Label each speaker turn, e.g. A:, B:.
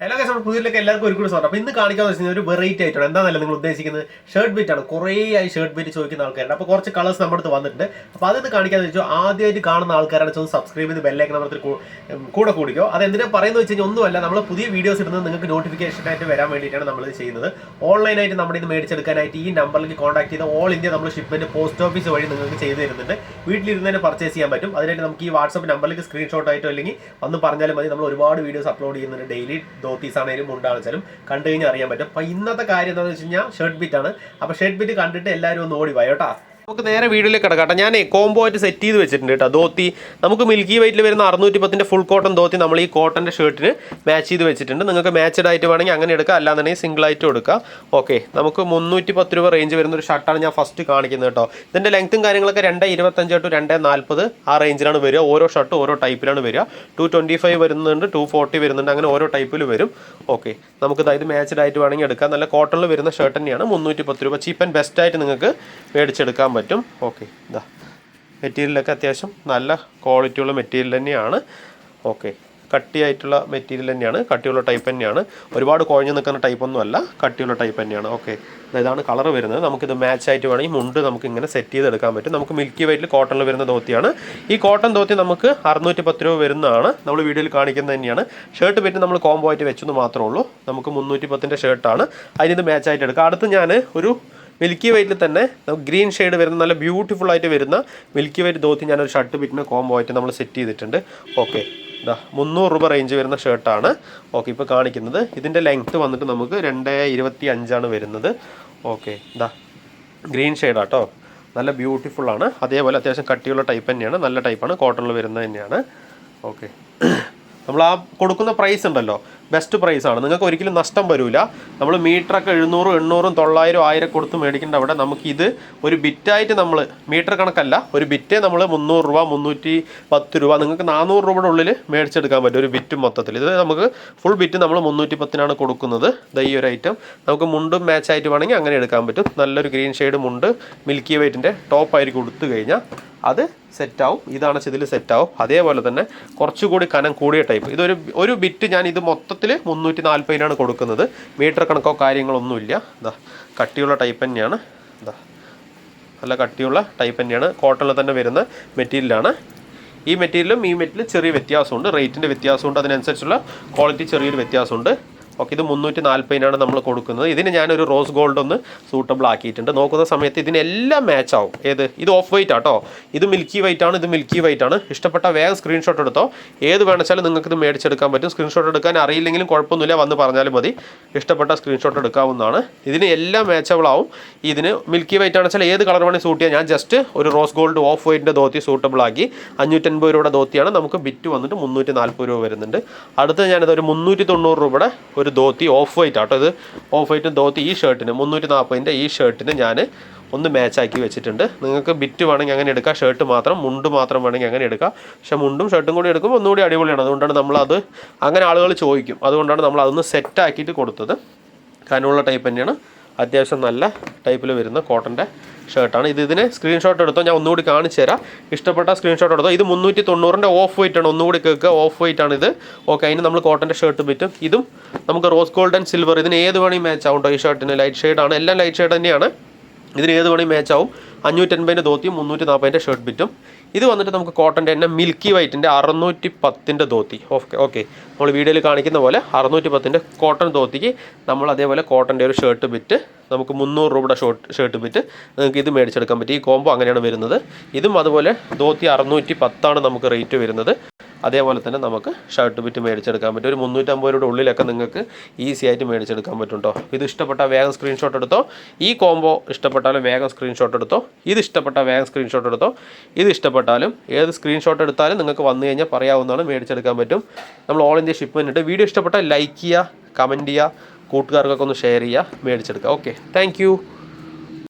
A: എല്ലാ കേസും പുതിയതിലേക്ക് എല്ലാവർക്കും ഒരു സ്വാഗതം. അപ്പോൾ ഇന്ന് കാണിക്കാന്ന് വെച്ചാൽ ഒരു വെറൈറ്റി ആയിട്ടാണ്. എന്താണെന്നല്ല നിങ്ങൾ ഉദ്ദേശിക്കുന്നത്, ഷർട്ട് ബിറ്റ് ആണ്. കുറേ ആയി ഷർട്ട് ബിറ്റ് ചോദിക്കുന്ന ആൾക്കാരുണ്ട്. അപ്പോൾ കുറച്ച് കളേഴ്സ് നമ്മുടെ അടുത്ത് വന്നിട്ടുണ്ട്. അപ്പോൾ അതൊന്ന് കാണിക്കാന്ന് വെച്ചാൽ ആദ്യമായിട്ട് കാണുന്ന ആൾക്കാരാണ് വെച്ചാൽ സബ്സ്ക്രൈബ് ചെയ്ത് ബെല്ലൈക്കൻ അമർത്തി കൂടെ കൂടിക്കോ. അതെന്തിനാ പറയുന്നത് വെച്ച് കഴിഞ്ഞാൽ ഒന്നുമല്ല, നമ്മൾ പുതിയ വീഡിയോസ് ഇടുന്നത് നിങ്ങൾക്ക് നോട്ടിഫിക്കേഷൻ ആയിട്ട് വരാൻ വേണ്ടിയിട്ടാണ് നമ്മൾ ചെയ്യുന്നത്. ഓൺലൈനായിട്ട് നമ്മുടെ ഇത് മേടിച്ചെടുക്കാനായിട്ട് ഈ നമ്പറിലേക്ക് കോൺടാക്ട് ചെയ്ത് ഓൾ ഇന്ത്യ നമ്മൾ ഷിപ്മെന്റ് പോസ്റ്റ് ഓഫീസ് വഴി നിങ്ങൾക്ക് ചെയ്ത് തരുന്നുണ്ട്. വീട്ടിലിരുന്ന് തന്നെ പർച്ചേസ് ചെയ്യാൻ പറ്റും. അതിനായിട്ട് നമുക്ക് ഈ വാട്സ്ആപ്പ് നമ്പറിലേക്ക് സ്ക്രീൻഷോട്ട് ആയിട്ടോ അല്ലെങ്കിൽ ഒന്ന് പറഞ്ഞാലും മതി. നമ്മൾ ഒരുപാട് വീഡിയോസ് അപ്ലോഡ് ചെയ്യുന്നുണ്ട്. ഡെയിലി ധോത്തീസ് ആണെങ്കിലും ഉണ്ടാണെങ്കിലും കണ്ടു കഴിഞ്ഞാൽ അറിയാൻ പറ്റും. അപ്പോൾ ഇന്നത്തെ കാര്യം എന്താണെന്ന് വെച്ച് കഴിഞ്ഞാൽ ഷർട്ട് ബിറ്റ് ആണ്. അപ്പോൾ ഷർട്ട് ബിറ്റ് കണ്ടിട്ട് എല്ലാവരും ഒന്ന് ഓടി പോയോ കേട്ടോ. നമുക്ക് നേരെ വീഡിയോയിലേക്ക് കിടക്കാം. ഞാൻ കോംബോ ആയിട്ട് സെറ്റ് ചെയ്ത് വെച്ചിട്ടുണ്ട് കേട്ടോ. ധോത്തി നമുക്ക് മിൽക്കി വൈറ്റിൽ വരുന്ന 610 ഫുൾ കോട്ടൺ ധോത്തി നമ്മൾ ഈ കോട്ടൻ്റെ ഷർട്ടിന് മാച്ച് ചെയ്ത് വെച്ചിട്ടുണ്ട്. നിങ്ങൾക്ക് മാച്ചഡ് ആയിട്ട് വേണമെങ്കിൽ അങ്ങനെ എടുക്കാം, അല്ലാന്നുണ്ടെങ്കിൽ സിംഗിൾ ആയിട്ടും എടുക്കാം. ഓക്കെ, നമുക്ക് 310 രൂപ റേഞ്ച് വരുന്ന ഒരു ഷർട്ടാണ് ഞാൻ ഫസ്റ്റ് കാണിക്കുന്നത് കേട്ടോ. ഇതിൻ്റെ ലെങ്ത്തും കാര്യങ്ങളൊക്കെ 2.25 ടു 2.40 ആ റേഞ്ചിലാണ് വരിക. ഓരോ ഷർട്ട് ഓരോ ടൈപ്പിലാണ് വരിക. 225 വരുന്നുണ്ട്, 240 വരുന്നുണ്ട്, അങ്ങനെ ഓരോ ടൈപ്പിൽ വരും. ഓക്കെ, നമുക്ക് ഇത് മാച്ചഡ് ആയിട്ട് വേണമെങ്കിൽ എടുക്കാം. നല്ല കോട്ടണിൽ വരുന്ന ഷർട്ട് തന്നെയാണ്. 310 രൂപ ചീപ്പ് ആൻഡ് ബെസ്റ്റ് ആയിട്ട് നിങ്ങൾക്ക് മേടിച്ചെടുക്കാൻ പറ്റും. ഓക്കെ, ഇതാ മെറ്റീരിയലൊക്കെ അത്യാവശ്യം നല്ല ക്വാളിറ്റിയുള്ള മെറ്റീരിയൽ തന്നെയാണ്. ഓക്കെ, കട്ടിയായിട്ടുള്ള മെറ്റീരിയൽ തന്നെയാണ്, കട്ടിയുള്ള ടൈപ്പ് തന്നെയാണ്. ഒരുപാട് കുഴഞ്ഞു നിൽക്കുന്ന ടൈപ്പൊന്നും അല്ല, കട്ടിയുള്ള ടൈപ്പ് തന്നെയാണ്. ഓക്കെ, ഇതാണ് കളർ വരുന്നത്. നമുക്കിത് മാച്ച് ആയിട്ട് വേണമെങ്കിൽ മുണ്ട് നമുക്ക് ഇങ്ങനെ സെറ്റ് ചെയ്തെടുക്കാൻ പറ്റും. നമുക്ക് മിൽക്കി വൈറ്റിൽ കോട്ടണിൽ വരുന്ന ധോത്തിയാണ്. ഈ കോട്ടൺ ധോത്തി നമുക്ക് 610 രൂപ വരുന്നതാണ്. നമ്മൾ വീഡിയോയിൽ കാണിക്കുന്നത് തന്നെയാണ്. ഷർട്ട് പറ്റി നമ്മൾ കോംബോ ആയിട്ട് വെച്ചെന്ന് മാത്രമേ ഉള്ളൂ. നമുക്ക് 310 ഷർട്ടാണ്. അതിനിത് മാച്ച് ആയിട്ട് എടുക്കാം. അടുത്ത് ഞാൻ ഒരു മിൽക്കി വൈറ്റിൽ തന്നെ ഗ്രീൻ ഷെയ്ഡ് വരുന്ന നല്ല ബ്യൂട്ടിഫുൾ ആയിട്ട് വരുന്ന മിൽക്കി വൈറ്റ് ധോത്തി ഞാനൊരു ഷർട്ട് ബിറ്റിന് കോംബോ ആയിട്ട് നമ്മൾ സെറ്റ് ചെയ്തിട്ടുണ്ട്. ഓക്കെ, ഇതാ 300 രൂപ റേഞ്ച് വരുന്ന ഷർട്ടാണ്. ഓക്കെ, ഇപ്പോൾ കാണിക്കുന്നത് ഇതിൻ്റെ ലെങ്ത്ത് വന്നിട്ട് നമുക്ക് 2.25 വരുന്നത്. ഓക്കെ, ഇതാ ഗ്രീൻ ഷെയ്ഡാട്ടോ, നല്ല ബ്യൂട്ടിഫുള്ളാണ്. അതേപോലെ അത്യാവശ്യം കട്ടിയുള്ള ടൈപ്പ് തന്നെയാണ്, നല്ല ടൈപ്പാണ്, കോട്ടണിൽ വരുന്നത് തന്നെയാണ്. ഓക്കെ, നമ്മൾ ആ കൊടുക്കുന്ന പ്രൈസ് ഉണ്ടല്ലോ, ബെസ്റ്റ് പ്രൈസാണ്. നിങ്ങൾക്ക് ഒരിക്കലും നഷ്ടം വരില്ല. നമ്മൾ മീറ്ററൊക്കെ 700, 800, 900, 1000 കൊടുത്ത് മേടിക്കേണ്ട അവിടെ നമുക്കിത് ഒരു ബിറ്റായിട്ട് നമ്മൾ മീറ്റർ കണക്കല്ല, ഒരു ബിറ്റേ നമ്മൾ 300 രൂപ 310 രൂപ നിങ്ങൾക്ക് 400 രൂപയുടെ ഉള്ളിൽ മേടിച്ചെടുക്കാൻ പറ്റും ഒരു ബിറ്റ് മൊത്തത്തിൽ. ഇത് നമുക്ക് ഫുൾ ബിറ്റ് നമ്മൾ 310 കൊടുക്കുന്നത്. ഈ ഒരു ഐറ്റം നമുക്ക് മുണ്ടും മാച്ചായിട്ട് വേണമെങ്കിൽ അങ്ങനെ എടുക്കാൻ പറ്റും. നല്ലൊരു ഗ്രീൻ ഷെയ്ഡ് മുണ്ട് മിൽക്കി വൈറ്റിൻ്റെ ടോപ്പായിരിക്കും കൊടുത്തു കഴിഞ്ഞാൽ അത് സെറ്റാവും. ഇതാണ് ഇതിൽ സെറ്റാവും. അതേപോലെ തന്നെ കുറച്ചുകൂടി കനം കൂടിയ ടൈപ്പ്, ഒരു ബിറ്റ് ഞാൻ ഇത് മൊത്തത്തിൽ 340 കൊടുക്കുന്നത്. മീറ്റർ കണക്കോ കാര്യങ്ങളൊന്നുമില്ല. ഇതാ കട്ടിയുള്ള ടൈപ്പ് തന്നെയാണ്. ഇതാ നല്ല കട്ടിയുള്ള ടൈപ്പ് തന്നെയാണ്, കോട്ടണിൽ തന്നെ വരുന്ന മെറ്റീരിയലാണ്. ഈ മെറ്റീരിയലും ഈ മെറ്റീരിയലും ചെറിയ വ്യത്യാസമുണ്ട്, റേറ്റിൻ്റെ വ്യത്യാസമുണ്ട്, അതിനനുസരിച്ചുള്ള ക്വാളിറ്റി ചെറിയൊരു വ്യത്യാസമുണ്ട്. ഓക്കെ, ഇത് 340 നമ്മൾ കൊടുക്കുന്നത്. ഇതിന് ഞാനൊരു റോസ് ഗോൾഡ് ഒന്ന് സൂട്ടബിൾ ആക്കിയിട്ടുണ്ട്. നോക്കുന്ന സമയത്ത് ഇതിനെല്ലാം മാച്ച് ആവും. ഇത് ഓഫ് വൈറ്റ് ആട്ടോ, ഇത് മിൽക്കി വൈറ്റ് ആണ്, ഇത് മിൽക്കി വൈറ്റ് ആണ്. ഇഷ്ടപ്പെട്ട വേഗം സ്ക്രീൻഷോട്ട് എടുത്തോ. ഏത് വേണമെച്ചാലും നിങ്ങൾക്ക് ഇത് മേടിച്ചെടുക്കാൻ പറ്റും. സ്ക്രീൻഷോട്ട് എടുക്കാൻ അറിയില്ലെങ്കിലും കുഴപ്പമൊന്നുമില്ല, വന്ന് പറഞ്ഞാലും മതി. ഇഷ്ടപ്പെട്ട സ്ക്രീൻഷോട്ട് എടുക്കാവുന്നതാണ്. ഇതിന് എല്ലാം മാച്ചബിൾ ആവും. ഇതിന് മിൽക്കി വൈറ്റ് ആണെന്ന് വെച്ചാൽ ഏത് കളർ വേണമെങ്കിൽ സൂട്ട് ചെയ്യാം. ഞാൻ ജസ്റ്റ് ഒരു റോസ് ഗോൾഡ് ഓഫ് വൈറ്റിൻ്റെ ധോത്തി സൂട്ടബിൾ ആക്കി. 550 രൂപയുടെ ധോത്തിയാണ്. നമുക്ക് ബിറ്റ് വന്നിട്ട് 340 രൂപ വരുന്നുണ്ട്. അടുത്ത് ഞാനിത് ഒരു 390 രൂപയുടെ ഒരു ധോത്തി ഓഫ് വൈറ്റ് ആട്ടോ. ഇത് ഓഫ് വൈറ്റ് ധോത്തി ഈ ഷർട്ടിന് 340 ഈ ഷർട്ടിന് ഞാൻ ഒന്ന് മാച്ചാക്കി വെച്ചിട്ടുണ്ട്. നിങ്ങൾക്ക് ബിറ്റ് വേണമെങ്കിൽ അങ്ങനെ എടുക്കാം, ഷർട്ട് മാത്രം, മുണ്ട് മാത്രം വേണമെങ്കിൽ അങ്ങനെ എടുക്കാം. പക്ഷേ മുണ്ടും ഷർട്ടും കൂടി എടുക്കുമ്പോൾ ഒന്നുകൂടി അടിപൊളിയാണ്. അതുകൊണ്ടാണ് നമ്മളത് അങ്ങനെ ആളുകൾ ചോദിക്കും, അതുകൊണ്ടാണ് നമ്മൾ അതൊന്ന് സെറ്റാക്കിയിട്ട് കൊടുത്തത്. കനമുള്ള ടൈപ്പ് തന്നെയാണ്, അത്യാവശ്യം നല്ല ടൈപ്പിൽ വരുന്ന കോട്ടൻ്റെ ഷർട്ടാണ്. ഇതിനെ സ്ക്രീൻഷോട്ട് എടുത്തോ, ഞാൻ ഒന്നുകൂടി കാണിച്ചു തരാം. ഇഷ്ടപ്പെട്ട സ്ക്രീൻഷോട്ട് എടുത്തോ. ഇത് 390 ഓഫ് വൈറ്റ് ആണ്, ഒന്നുകൂടി കേൾക്കുക, ഓഫ് വൈറ്റ് ആണ് ഇത്. ഓക്കെ, അതിന് നമ്മൾ കോട്ടൻ്റെ ഷർട്ട് പറ്റും. ഇതും നമുക്ക് റോസ് ഗോൾഡ് ആൻഡ് സിൽവർ, ഇതിന് ഏത് വേണമെങ്കിൽ മാച്ച് ആവും കേട്ടോ. ഈ ഷർട്ടിന് ലൈറ്റ് ഷെയ്ഡാണ്, എല്ലാം ലൈറ്റ് ഷെയ്ഡ് തന്നെയാണ്. ഇതിന് ഏത് വേണമെങ്കിൽ മാച്ച് ആവും. 550 ധോത്തിയും 340 ഷർട്ട് ബിറ്റും. ഇത് വന്നിട്ട് നമുക്ക് കോട്ടൻ്റെ തന്നെ മിൽക്കി വൈറ്റിൻ്റെ 610 ധോത്തി. ഓക്കെ, നമ്മൾ വീഡിയോയിൽ കാണിക്കുന്ന പോലെ 610 കോട്ടൺ ധോത്തിക്ക് നമ്മൾ അതേപോലെ കോട്ടൻ്റെ ഒരു ഷർട്ട് ബിറ്റ് നമുക്ക് 300 രൂപയുടെ ഷർട്ട് ബിറ്റ് നിങ്ങൾക്ക് ഇത് മേടിച്ചെടുക്കാൻ പറ്റും. ഈ കോംബോ അങ്ങനെയാണ് വരുന്നത്. ഇതും അതുപോലെ ധോത്തി 610 നമുക്ക് റേറ്റ് വരുന്നത്. അതേപോലെ തന്നെ നമുക്ക് ഷർട്ട് ബിറ്റ് മേടിച്ചെടുക്കാൻ പറ്റും. ഒരു 350 രൂപയുടെ ഉള്ളിലൊക്കെ നിങ്ങൾക്ക് ഈസി ആയിട്ട് മേടിച്ചെടുക്കാൻ പറ്റും കേട്ടോ. ഇത് ഇഷ്ടപ്പെട്ടാൽ വേഗം സ്ക്രീൻഷോട്ട് എടുത്തോ. ഈ കോംബോ ഇഷ്ടപ്പെട്ടാലും വേഗം സ്ക്രീൻഷോട്ട് എടുത്തോ. ഇത് ഇഷ്ടപ്പെട്ടാൽ വേഗം സ്ക്രീൻഷോട്ട് എടുത്തോ. ഇത് ഇഷ്ടപ്പെട്ടാലും ഏത് സ്ക്രീൻഷോട്ട് എടുത്താലും നിങ്ങൾക്ക് വന്നു കഴിഞ്ഞാൽ പറയാവുന്നതാണ്, മേടിച്ചെടുക്കാൻ പറ്റും. നമ്മൾ ഓൾ ഇന്ത്യ ഷിപ്മെൻറ്റ് ഉണ്ട്. വീഡിയോ ഇഷ്ടപ്പെട്ടാൽ ലൈക്ക് ചെയ്യുക, കമൻറ്റ് ചെയ്യുക, കൂട്ടുകാർക്കൊക്കെ ഒന്ന് ഷെയർ ചെയ്യുക, മേടിച്ചെടുക്കുക. Okay, thank